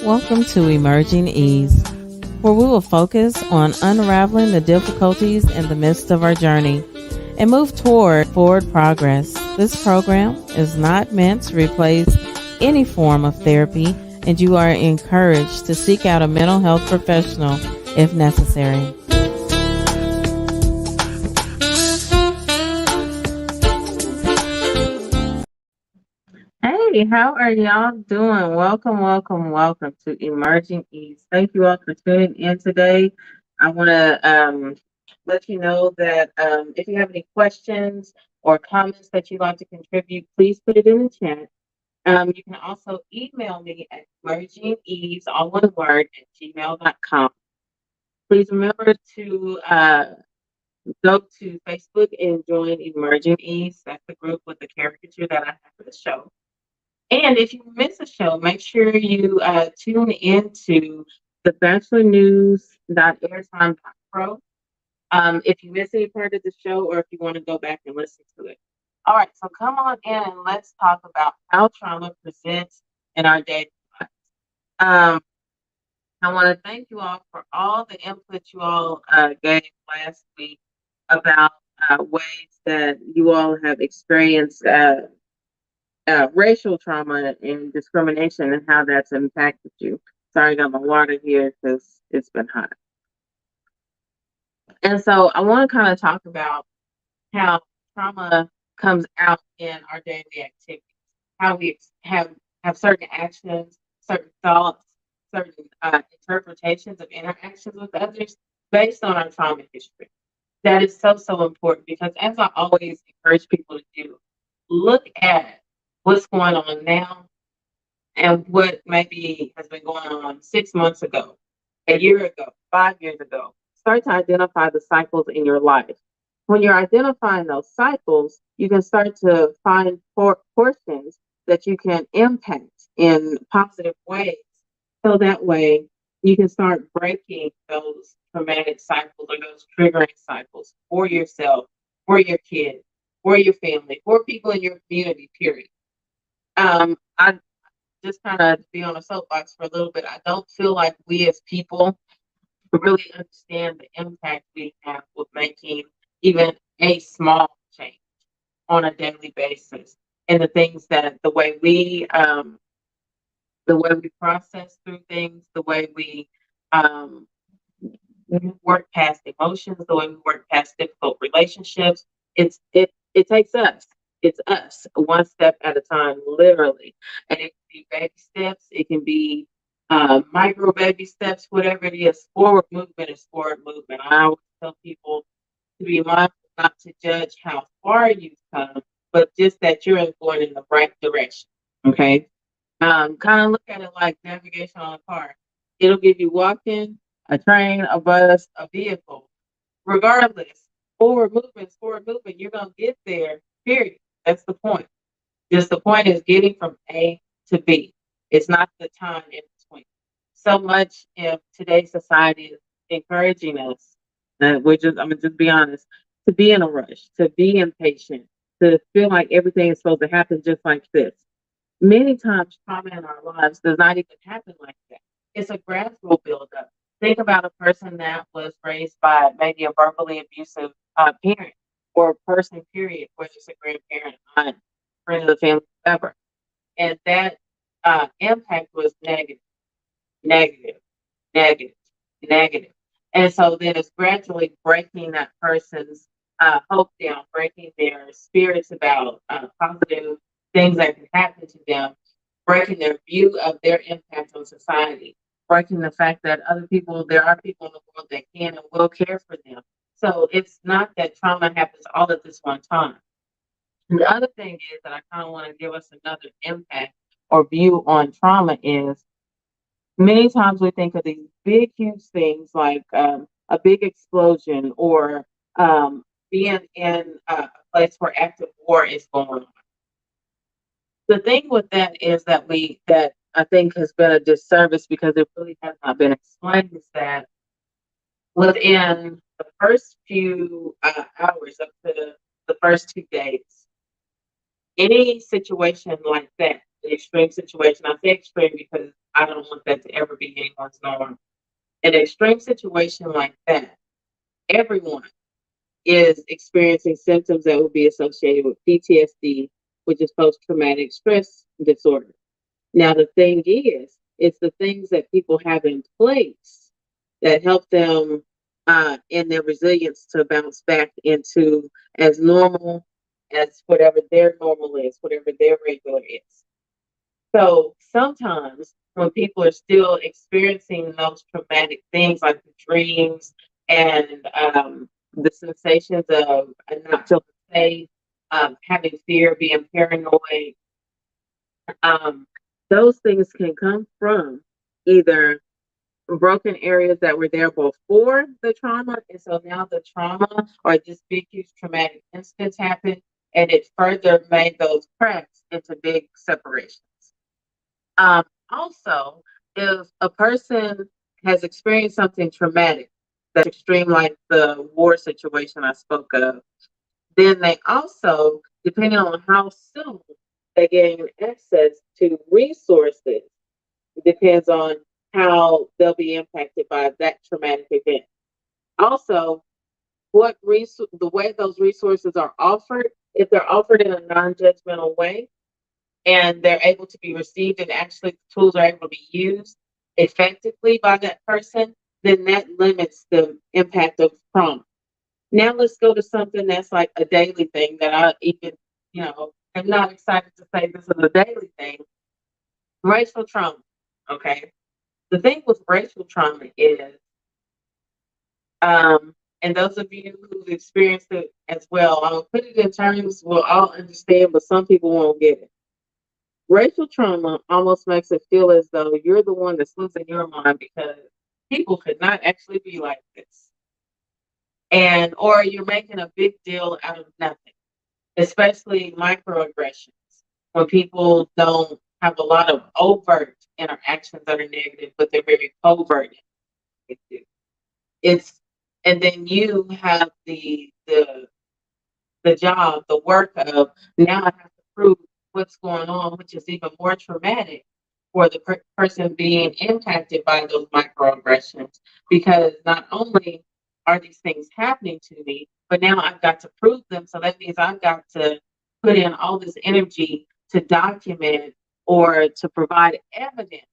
Welcome to Emerging Ease, where we will focus on unraveling the difficulties in the midst of our journey and move toward forward progress. This program is not meant to replace any form of therapy, and you are encouraged to seek out a mental health professional if necessary. Hey, how are y'all doing? Welcome to Emerging East. Thank you all for tuning in today. I want to let you know that if you have any questions or comments that you'd like to contribute, please put it in the chat. You can also email me at emergingease, all one word, at gmail.com. Please remember to go to Facebook and join Emerging East. That's the group with the caricature that I have for the show. And if you miss a show, make sure you tune into the Batchelor News.airtime.pro. If you miss any part of the show or if you want to go back and listen to it. All right, so come on in and let's talk about how trauma presents in our daily lives. I want to thank you all for all the input you all gave last week about ways that you all have experienced racial trauma and discrimination and how that's impacted you. Sorry, I got my water here because it's been hot. And so I want to kind of talk about how trauma comes out in our daily activities, how we have certain actions, certain thoughts, certain interpretations of interactions with others based on our trauma history. That is so important because, as I always encourage people to do, look at what's going on now and what maybe has been going on 6 months ago, a year ago, 5 years ago. Start to identify the cycles in your life. When you're identifying those cycles, you can start to find portions that you can impact in positive ways. So that way you can start breaking those traumatic cycles or those triggering cycles for yourself, for your kids, for your family, for people in your community, period. I just kind of be on a soapbox for a little bit. I don't feel like we as people really understand the impact we have with making even a small change on a daily basis, and the way we process through things, the way we work past emotions, the way we work past difficult relationships. It takes us. It's us, one step at a time, literally. And it can be baby steps. It can be micro baby steps, whatever it is. Forward movement is forward movement. I always tell people to be mindful not to judge how far you've come, but just that you're going in the right direction. Okay. Kind of look at it like navigation on a car. It'll give you walking, a train, a bus, a vehicle. Regardless, forward movement is forward movement. You're going to get there, period. That's the point. Just the point is getting from A to B. It's not the time in between. So much in today's society is encouraging us. I'm gonna just be honest, to be in a rush, to be impatient, to feel like everything is supposed to happen just like this. Many times, trauma in our lives does not even happen like that. It's a gradual buildup. Think about a person that was raised by maybe a verbally abusive parent or a person, period, whether it's a grandparent, aunt, friend of the family, whatever. And that impact was negative, negative, negative, negative. And so then it's gradually breaking that person's hope down, breaking their spirits about positive things that can happen to them, breaking their view of their impact on society, breaking the fact that there are people in the world that can and will care for them. So it's not that trauma happens all at this one time. And the other thing is that I kind of want to give us another impact or view on trauma is many times we think of these big, huge things like a big explosion or being in a place where active war is going on. The thing with that is that I think has been a disservice because it really has not been explained is that within the first few hours up to the first 2 days, any situation like that an extreme situation. I say extreme because I don't want that to ever be anyone's norm. An extreme situation like that, everyone is experiencing symptoms that will be associated with PTSD, which is post traumatic stress disorder. Now, the thing is, it's the things that people have in place that help them in their resilience to bounce back into as normal as whatever their normal is, whatever their regular is. So sometimes when people are still experiencing those traumatic things like the dreams and the sensations of not feeling safe, having fear, being paranoid, um, those things can come from either broken areas that were there before the trauma. And so now the trauma or this big, huge traumatic instance happened, and it further made those cracks into big separations. Also, if a person has experienced something traumatic that's extreme, like the war situation I spoke of, then they also, depending on how soon they gain access to resources, depends on how they'll be impacted by that traumatic event. Also, the way those resources are offered, if they're offered in a non-judgmental way, and they're able to be received and actually the tools are able to be used effectively by that person, then that limits the impact of trauma. Now let's go to something that's like a daily thing that I even, am not excited to say this is a daily thing. Racial trauma. Okay. The thing with racial trauma is, and those of you who've experienced it as well, I'll put it in terms we'll all understand, but some people won't get it. Racial trauma almost makes it feel as though you're the one that's losing your mind because people could not actually be like this. And or you're making a big deal out of nothing, especially microaggressions, when people don't have a lot of overt interactions that are negative, but they're very covert. It's and then you have the job, the work of now I have to prove what's going on, which is even more traumatic for the person being impacted by those microaggressions. Because not only are these things happening to me, but now I've got to prove them. So that means I've got to put in all this energy to document or to provide evidence.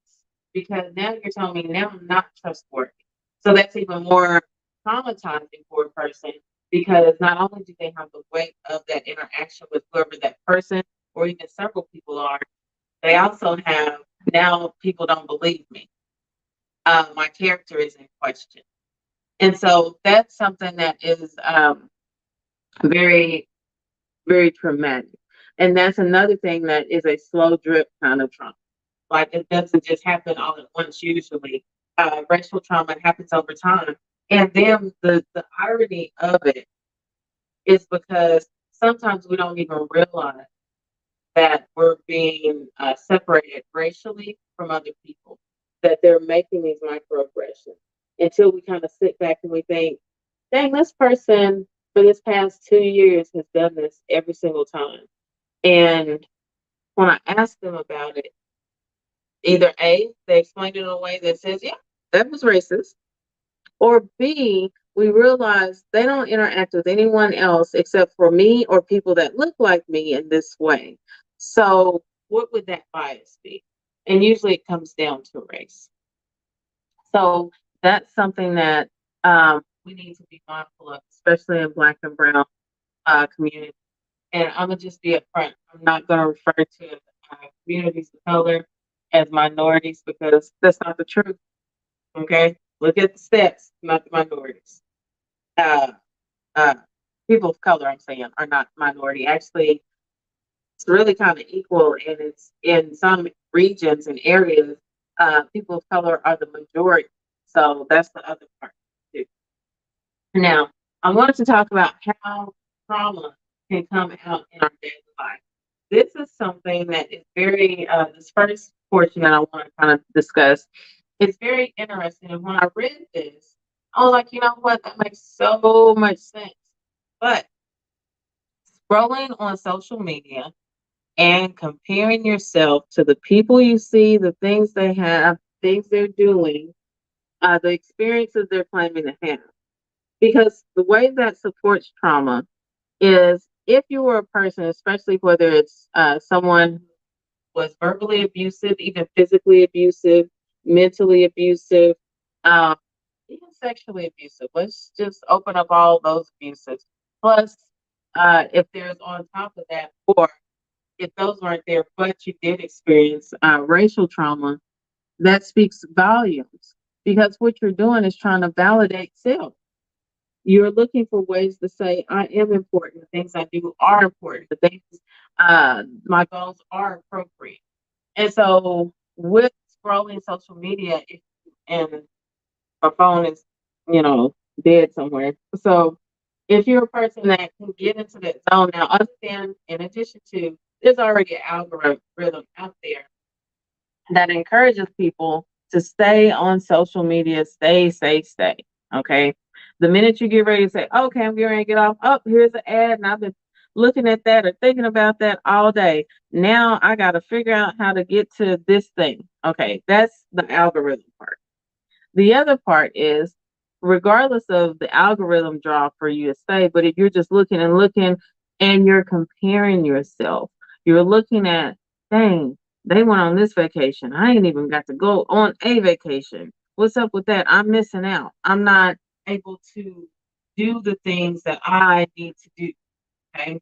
Because now you're telling me now I'm not trustworthy. So that's even more traumatizing for a person because not only do they have the weight of that interaction with whoever that person or even several people are, they also have now people don't believe me. My character is in question. And so that's something that is very, very traumatic. And that's another thing that is a slow drip kind of trauma. Like it doesn't just happen all at once usually. Racial trauma happens over time. And then the irony of it is because sometimes we don't even realize that we're being separated racially from other people, that they're making these microaggressions until we kind of sit back and we think, dang, this person for this past 2 years has done this every single time. And when I ask them about it, either A, they explain it in a way that says, yeah, that was racist, or B, we realize they don't interact with anyone else except for me or people that look like me in this way. So, what would that bias be? And usually it comes down to race. So, that's something that we need to be mindful of, especially in Black and Brown communities. And I'm going to just be upfront. I'm not going to refer to communities of color as minorities because that's not the truth. Okay? Look at the stats, not the minorities. uh, uh, People of color, I'm saying, are not minority. Actually, it's really kind of equal, and it's in some regions and areas, people of color are the majority. So that's the other part too. Now, I wanted to talk about how trauma can come out in our daily life. This is something that is very, this first portion that I want to kind of discuss. It's very interesting. And when I read this, I was like, you know what? That makes so much sense. But scrolling on social media and comparing yourself to the people you see, the things they have, things they're doing, the experiences they're claiming to have. Because the way that supports trauma is if you were a person, especially whether it's someone who was verbally abusive, even physically abusive, mentally abusive, um, even sexually abusive. Let's just open up all those abuses. Plus, if there's on top of that, or if those weren't there, but you did experience racial trauma, that speaks volumes because what you're doing is trying to validate self. You're looking for ways to say, I am important. The things I do are important. The things, my goals are appropriate. And so, with scrolling social media, and my phone is, you know, dead somewhere. So, if you're a person that can get into that zone now, other than in addition to, there's already an algorithm out there that encourages people to stay on social media, stay. Okay. The minute you get ready to say, okay, I'm getting ready to get off, oh, here's an ad, and I've been looking at that or thinking about that all day. Now I got to figure out how to get to this thing. Okay. That's the algorithm part. The other part is, regardless of the algorithm draw for you to stay, but if you're just looking and looking and you're comparing yourself, you're looking at, dang, they went on this vacation. I ain't even got to go on a vacation. What's up with that? I'm missing out. I'm not able to do the things that I need to do. Okay.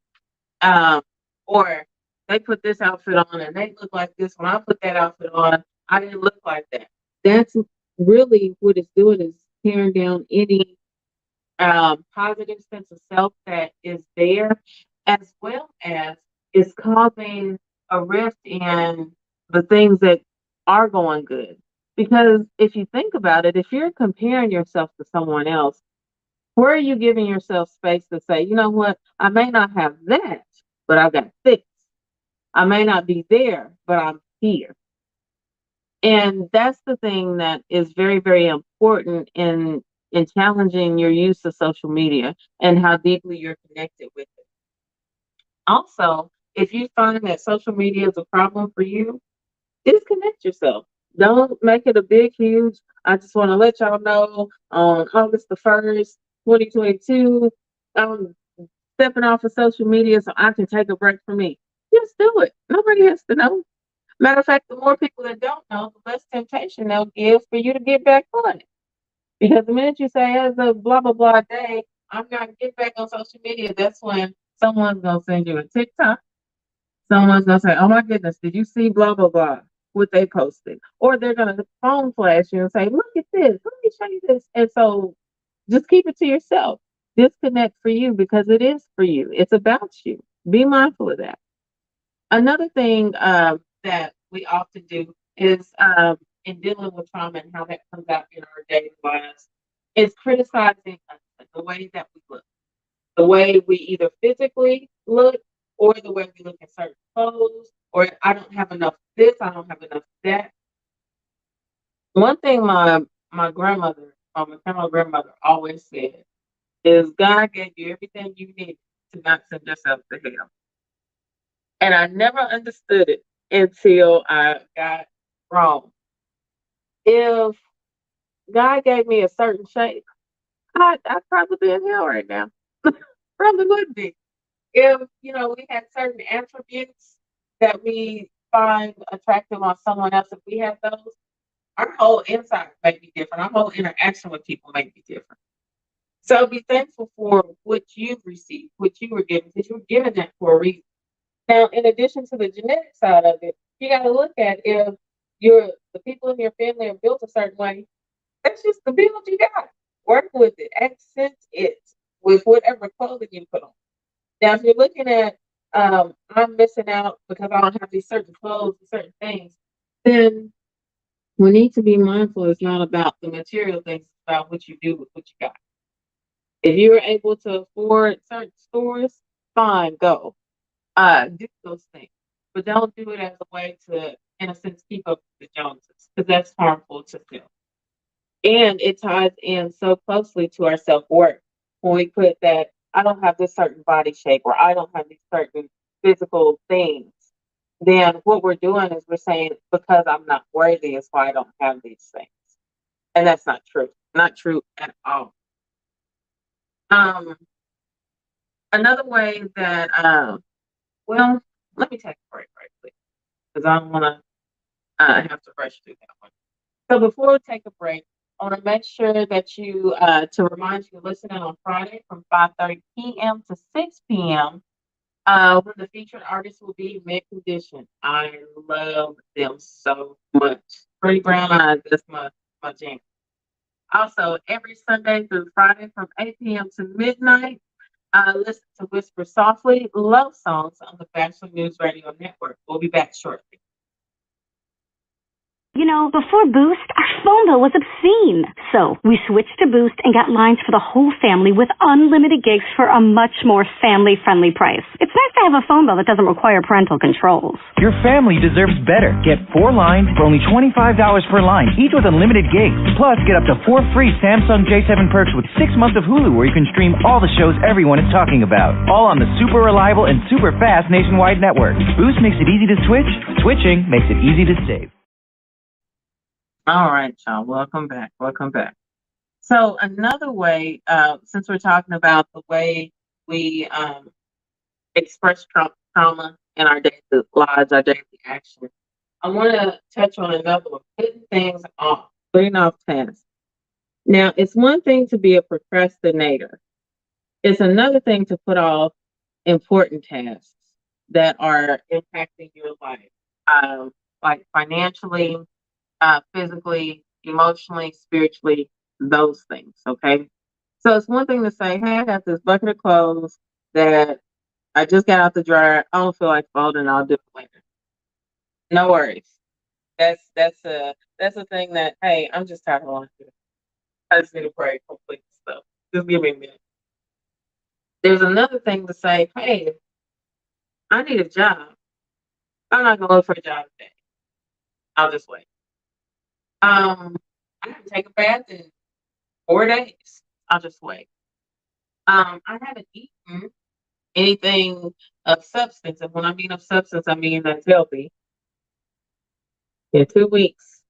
Um, or they put this outfit on and they look like this. When I put that outfit on, I didn't look like that. That's really what it's doing is tearing down any positive sense of self that is there, as well as it's causing a rift in the things that are going good. Because if you think about it, if you're comparing yourself to someone else, where are you giving yourself space to say, you know what, I may not have that, but I got this. I may not be there, but I'm here. And that's the thing that is very, very important in challenging your use of social media and how deeply you're connected with it. Also, if you find that social media is a problem for you, disconnect yourself. Don't make it a big, huge. I just want to let y'all know on August the 1st, 2022, I'm stepping off of social media so I can take a break from me. Just do it. Nobody has to know. Matter of fact, the more people that don't know, the less temptation they'll give for you to get back on it. Because the minute you say, as a blah, blah, blah day, I'm going to get back on social media, that's when someone's going to send you a TikTok. Someone's going to say, oh my goodness, did you see blah, blah, blah, what they posted? Or they're going to phone flash you and say, look at this, let me show you this. And so just keep it to yourself. Disconnect for you because it is for you. It's about you. Be mindful of that. Another thing that we often do is in dealing with trauma and how that comes out in our daily lives is criticizing us, the way that we look, the way we either physically look or the way we look at certain clothes, or I don't have enough of this, I don't have enough of that. One thing my grandmother, my maternal grandmother, always said is God gave you everything you need to not send yourself to hell. And I never understood it until I got wrong. If God gave me a certain shape, I'd probably be in hell right now. Probably would be. If, we had certain attributes that we find attractive on someone else, if we have those, our whole inside may be different. Our whole interaction with people may be different. So be thankful for what you've received, what you were given, because you were given that for a reason. Now, in addition to the genetic side of it, you got to look at if the people in your family are built a certain way. That's just the build you got. Work with it, accent it with whatever clothing you put on. Now, if you're looking at I'm missing out because I don't have these certain clothes and certain things, then we need to be mindful. It's not about the material things; it's about what you do with what you got. If you're able to afford certain stores, fine, go. Do those things, but don't do it as a way to, in a sense, keep up with the Joneses, because that's harmful to self. And it ties in so closely to our self worth when we put that I don't have this certain body shape or I don't have these certain physical things. then what we're doing is we're saying, because I'm not worthy is why I don't have these things. And that's not true. Not true at all. Um, Another way that, well, let me take a break right quick because I don't want to have to rush through that one. So before we take a break, I want to make sure that you, to remind you, listening on Friday from 5:30 p.m. to 6 p.m. When the featured artist will be Mid Condition. I love them so much. Pretty Brown Eyes, that's my jam. Also, every Sunday through Friday from 8 p.m. to midnight, listen to Whisper Softly Love Songs on the Batchelor News Radio Network. We'll be back shortly. You know, before Boost, our phone bill was obscene. So we switched to Boost and got lines for the whole family with unlimited gigs for a much more family-friendly price. It's nice to have a phone bill that doesn't require parental controls. Your family deserves better. Get 4 lines for only $25 per line, each with unlimited gigs. Plus, get up to 4 free Samsung J7 perks with 6 months of Hulu, where you can stream all the shows everyone is talking about. All on the super reliable and super fast nationwide network. Boost makes it easy to switch. Switching makes it easy to save. All right, y'all. Welcome back. Welcome back. So another way, since we're talking about the way we express trauma in our daily lives, our daily action, I want to touch on another one: putting things off, putting off tasks. Now, it's one thing to be a procrastinator. It's another thing to put off important tasks that are impacting your life, like financially, physically, emotionally, spiritually, those things. Okay. So it's one thing to say, hey, I got this bucket of clothes that I just got out the dryer. I don't feel like folding. I'll do it later. No worries. That's a thing that, hey, I'm just tired of laundry. I just need to pray complete stuff. Just give me a minute. There's another thing to say, hey, I need a job. I'm not gonna look for a job today. I'll just wait. I can take a bath in 4 days. I'll just wait. I haven't eaten anything of substance, and when I mean of substance, I mean that's healthy, in 2 weeks.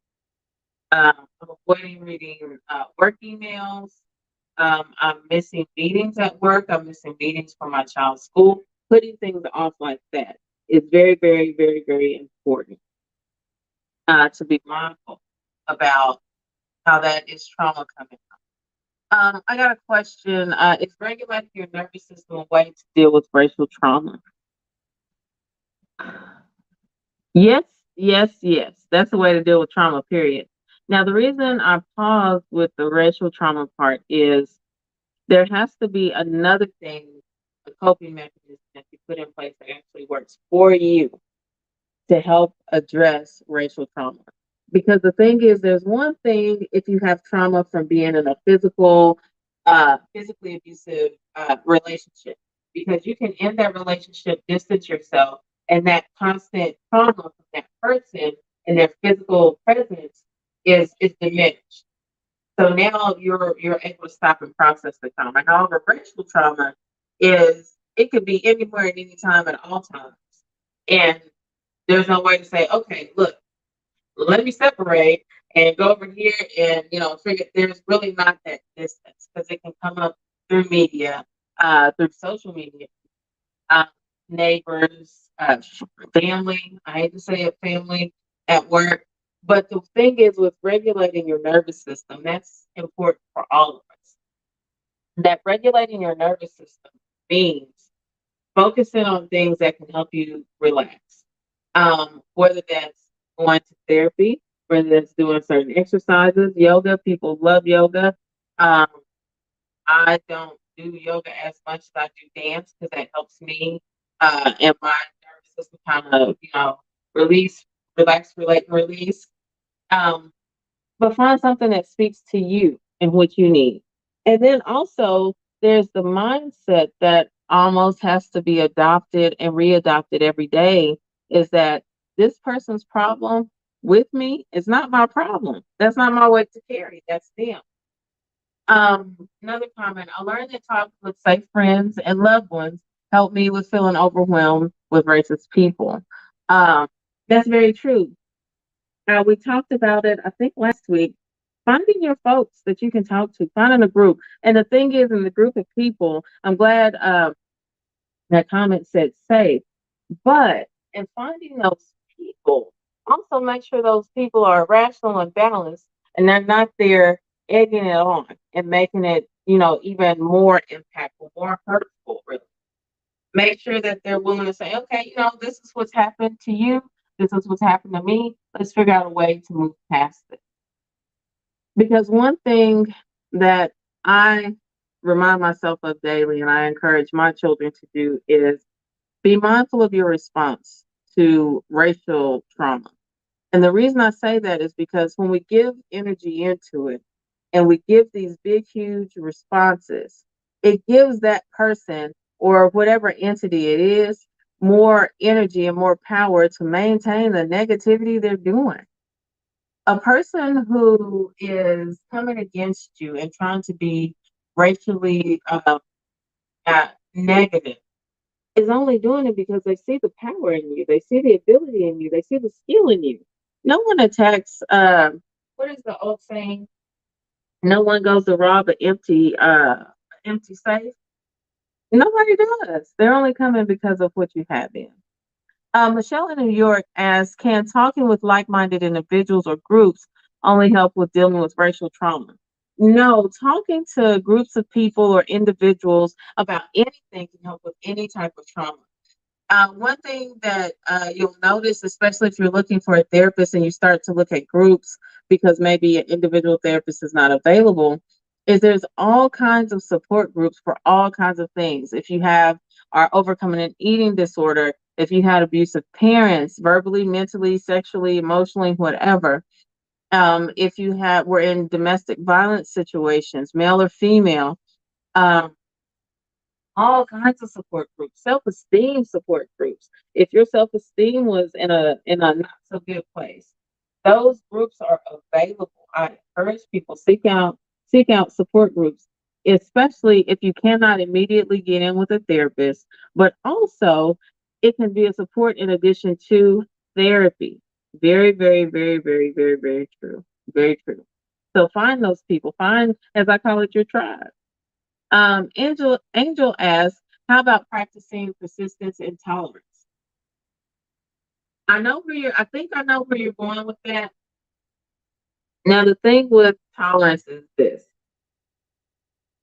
I'm avoiding reading work emails. I'm missing meetings at work. I'm missing meetings for my child's school. Putting things off like that is very, very, very, very important to be mindful about how that is trauma coming up. I got a question. Is regulating your nervous system a way to deal with racial trauma? Yes, yes, yes. That's a way to deal with trauma, period. Now, the reason I paused with the racial trauma part is there has to be another thing, a coping mechanism that you put in place that actually works for you to help address racial trauma. Because the thing is, there's one thing if you have trauma from being in a physically abusive relationship, because you can end that relationship, distance yourself, and that constant trauma from that person and their physical presence is diminished. So now you're able to stop and process the trauma. However, racial trauma is it could be anywhere at any time at all times. And there's no way to say, okay, look, let me separate and go over here and figure there's really not that distance because it can come up through media, through social media, uh, neighbors, family. I hate to say it, family at work. But the thing is, with regulating your nervous system, that's important for all of us. That regulating your nervous system means focusing on things that can help you relax. Whether that's going to therapy, whether that's doing certain exercises, yoga. People love yoga. Um, I don't do yoga as much as I do dance because that helps me and my nervous system kind of, release, relax, relate, and release. Um, but find something that speaks to you and what you need. And then also, there's the mindset that almost has to be adopted and readopted every day is that this person's problem with me is not my problem. That's not my weight to carry. That's them. Another comment, I learned that talking with safe friends and loved ones helped me with feeling overwhelmed with racist people. Um, that's very true. We talked about it, I think, last week. Finding your folks that you can talk to, finding a group. And the thing is, in the group of people, I'm glad that comment said safe. But in finding those people, also make sure those people are rational and balanced and they're not there egging it on and making it, even more impactful, more hurtful, really. Make sure that they're willing to say, okay, this is what's happened to you. This is what's happened to me. Let's figure out a way to move past it. Because one thing that I remind myself of daily and I encourage my children to do is be mindful of your response to racial trauma. And the reason I say that is because when we give energy into it and we give these big, huge responses, it gives that person or whatever entity it is more energy and more power to maintain the negativity they're doing. A person who is coming against you and trying to be racially negative is only doing it because they see the power in you. They see the ability in you. They see the skill in you. No one attacks. What is the old saying? No one goes to rob an empty safe. Nobody does. They're only coming because of what you have in. Michelle in New York asks, can talking with like-minded individuals or groups only help with dealing with racial trauma? No, talking to groups of people or individuals about anything can help with any type of trauma. One thing that you'll notice, especially if you're looking for a therapist and you start to look at groups because maybe an individual therapist is not available, is there's all kinds of support groups for all kinds of things. If you are overcoming an eating disorder, if you had abusive parents, verbally, mentally, sexually, emotionally, whatever, if were in domestic violence situations, male or female, um, all kinds of support groups, self-esteem support groups. If your self-esteem was in a not so good place, those groups are available. I encourage people seek out support groups, especially if you cannot immediately get in with a therapist, but also it can be a support in addition to therapy. Very, very, very, very, very, very true. Very true. So find those people. Find, as I call it, your tribe. Angel asks, how about practicing persistence and tolerance? I think I know where you're going with that. Now, the thing with tolerance is this.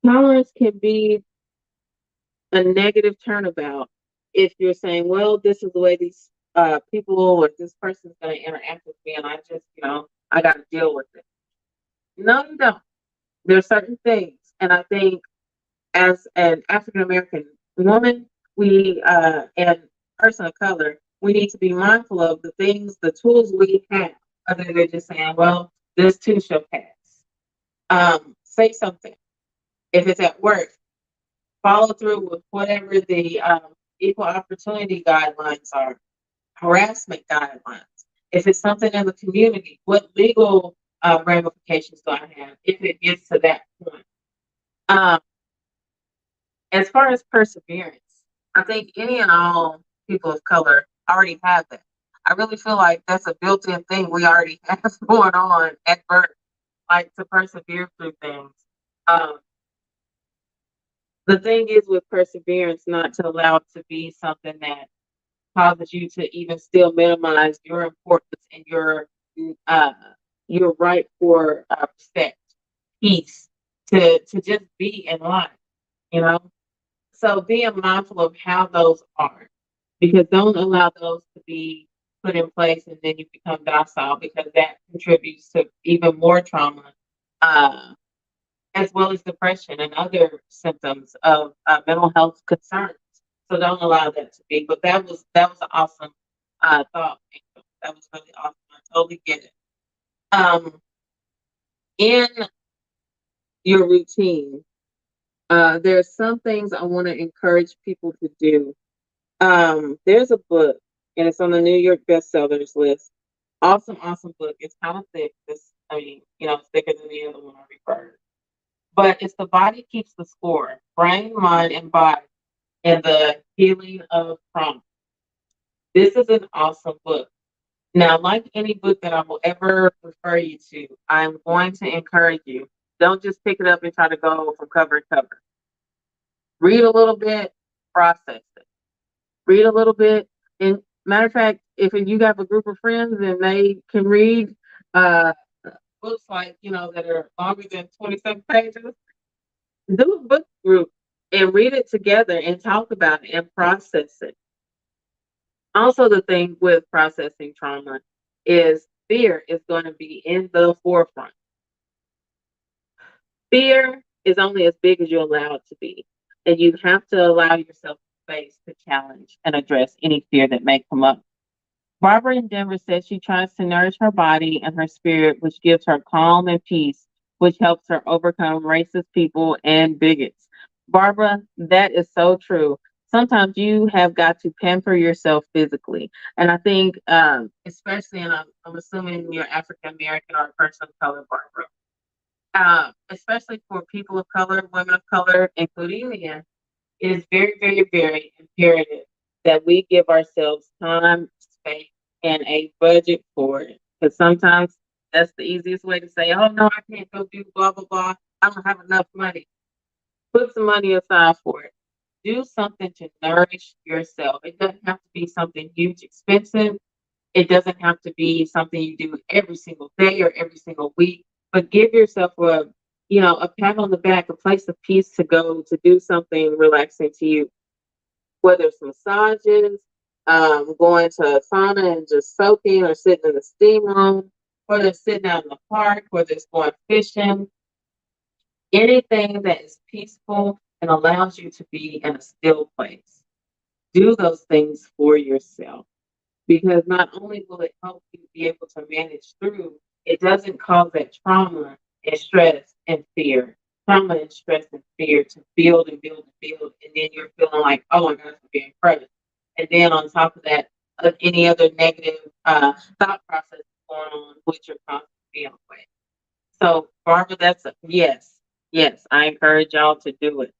Tolerance can be a negative turnabout if you're saying, well, this is the way these people or this person's going to interact with me, and I just, I got to deal with it. No, you don't. There's certain things, and I think as an African American woman, we and person of color, we need to be mindful of the things, the tools we have, other than just saying, "Well, this too shall pass." Say something. If it's at work, follow through with whatever the equal opportunity guidelines are, harassment guidelines. If it's something in the community, what legal ramifications do I have if it gets to that point? Um, As far as perseverance, I think any and all people of color already have that. I really feel like that's a built-in thing we already have going on at birth, like to persevere through things. Um, the thing is with perseverance, not to allow it to be something that causes you to even still minimize your importance and uh, your right for respect, peace, to just be in life, you know. So being mindful of how those are, because don't allow those to be put in place and then you become docile because that contributes to even more trauma, uh, as well as depression and other symptoms of mental health concerns. So don't allow that to be. But that was an awesome thought. Angel. That was really awesome. I totally get it. Um, in your routine, there's some things I want to encourage people to do. There's a book, and it's on the New York bestsellers list. Awesome, awesome book. It's kind of thick. It's thicker than the other one I referred. But it's The Body Keeps the Score: Brain, Mind, and Body, and the Healing of Trauma. This is an awesome book. Now, like any book that I will ever refer you to, I'm going to encourage you. Don't just pick it up and try to go from cover to cover. Read a little bit, process it. Read a little bit. And matter of fact, if you have a group of friends and they can read uh, books like, that are longer than 27 pages, do a book group and read it together and talk about it and process it. Also, the thing with processing trauma is fear is going to be in the forefront. Fear is only as big as you allow it to be. And you have to allow yourself space to challenge and address any fear that may come up. Barbara in Denver says she tries to nourish her body and her spirit, which gives her calm and peace, which helps her overcome racist people and bigots. Barbara, that is so true. Sometimes you have got to pamper yourself physically. And I think, especially, and I'm assuming you're African American or a person of color, Barbara, especially for people of color, women of color, including men, it is very, very, very imperative that we give ourselves time, space, and a budget for it. Because sometimes that's the easiest way to say, oh, no, I can't go do blah, blah, blah. I don't have enough money. Put some money aside for it. Do something to nourish yourself. It doesn't have to be something huge, expensive. It doesn't have to be something you do every single day or every single week, but give yourself a pat on the back, a place of peace to go to do something relaxing to you, whether it's massages, going to a sauna and just soaking or sitting in the steam room, whether it's sitting out in the park, whether it's going fishing, anything that is peaceful and allows you to be in a still place. Do those things for yourself because not only will it help you be able to manage through, it doesn't cause that trauma and stress and fear. Trauma and stress and fear to build and build and build, and then you're feeling like, oh my gosh, I'm being crushed. And then on top of that, any other negative thought process going on, which you're constantly feeling with. So, Barbara, that's a yes. Yes, I encourage y'all to do it.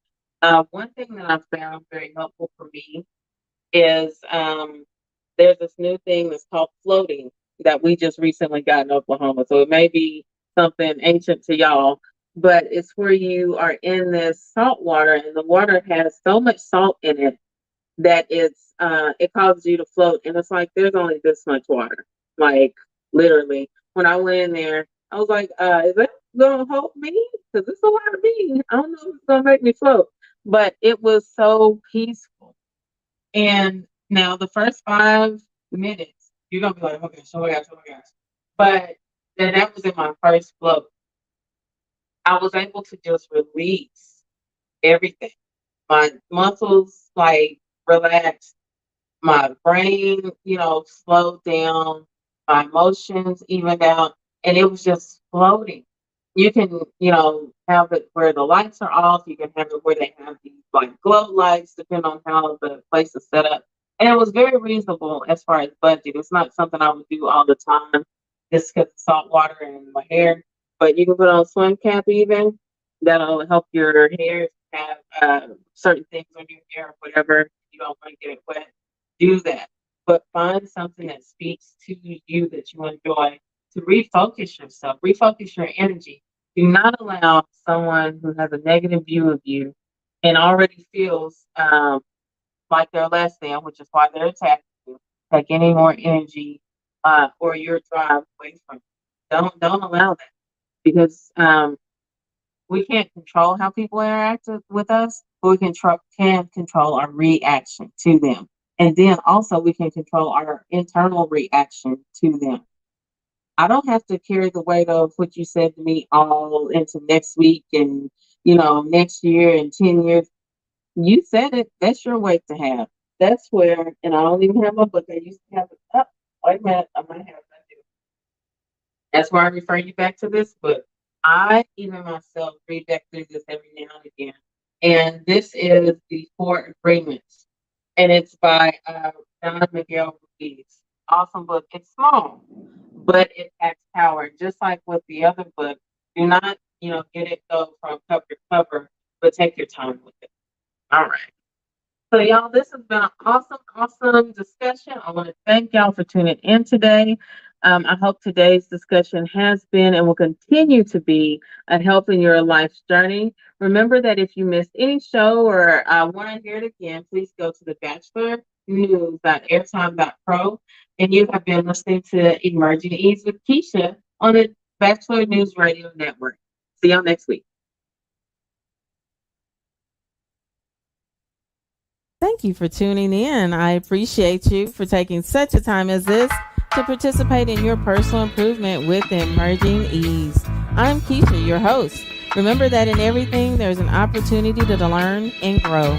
One thing that I found very helpful for me is there's this new thing that's called floating that we just recently got in Oklahoma. So it may be something ancient to y'all, but it's where you are in this salt water and the water has so much salt in it that it causes you to float. And it's like there's only this much water. Like literally. When I went in there, I was like, is that gonna hold me? Because it's a lot of me. I don't know if it's gonna make me float. But it was so peaceful. And now the first 5 minutes, you're gonna be like, okay, so oh my gosh, oh my gosh. But then that was in my first float. I was able to just release everything. My muscles like relaxed, my brain, slowed down, my emotions evened out, and it was just floating. You can, have it where the lights are off. You can have it where they have these like glow lights, depending on how the place is set up. And it was very reasonable as far as budget. It's not something I would do all the time just because of salt water and my hair. But you can put on a swim cap even. That'll help your hair have certain things on your hair or whatever. You don't want to get it wet. Do that. But find something that speaks to you that you enjoy to refocus yourself, refocus your energy. Do not allow someone who has a negative view of you and already feels like they're less than, which is why they're attacking you, take any more energy or your drive away from you. Don't allow that because we can't control how people interact with us, but we can control our reaction to them. And then also we can control our internal reaction to them. I don't have to carry the weight of what you said to me all into next week and, next year and 10 years. You said it. That's your weight to have. That's where, and I don't even have my book. I used to have it up. Wait a minute. I might have that too. That's why I refer you back to this book. I, even myself, read back through this every now and again. And this is The Four Agreements. And it's by Don Miguel Ruiz. Awesome book. It's small, but it packs power. Just like with the other book, do not, get it go from cover to cover, but take your time with it. All right. So, y'all, this has been an awesome discussion. I want to thank y'all for tuning in today. I hope today's discussion has been and will continue to be a help in your life's journey. Remember that if you missed any show or want to hear it again, please go to the Batchelor news.airtime.pro. And you have been listening to Emerging Ease with Keisha on the Batchelor News Radio Network. See y'all next week. Thank you for tuning in. I appreciate you for taking such a time as this to participate in your personal improvement with Emerging Ease. I'm Keisha, your host. Remember that in everything, there's an opportunity to learn and grow.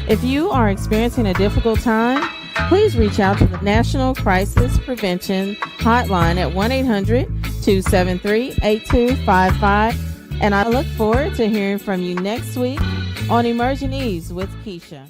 If you are experiencing a difficult time, please reach out to the National Crisis Prevention Hotline at 1-800-273-8255. And I look forward to hearing from you next week on Emerging Ease with Keisha.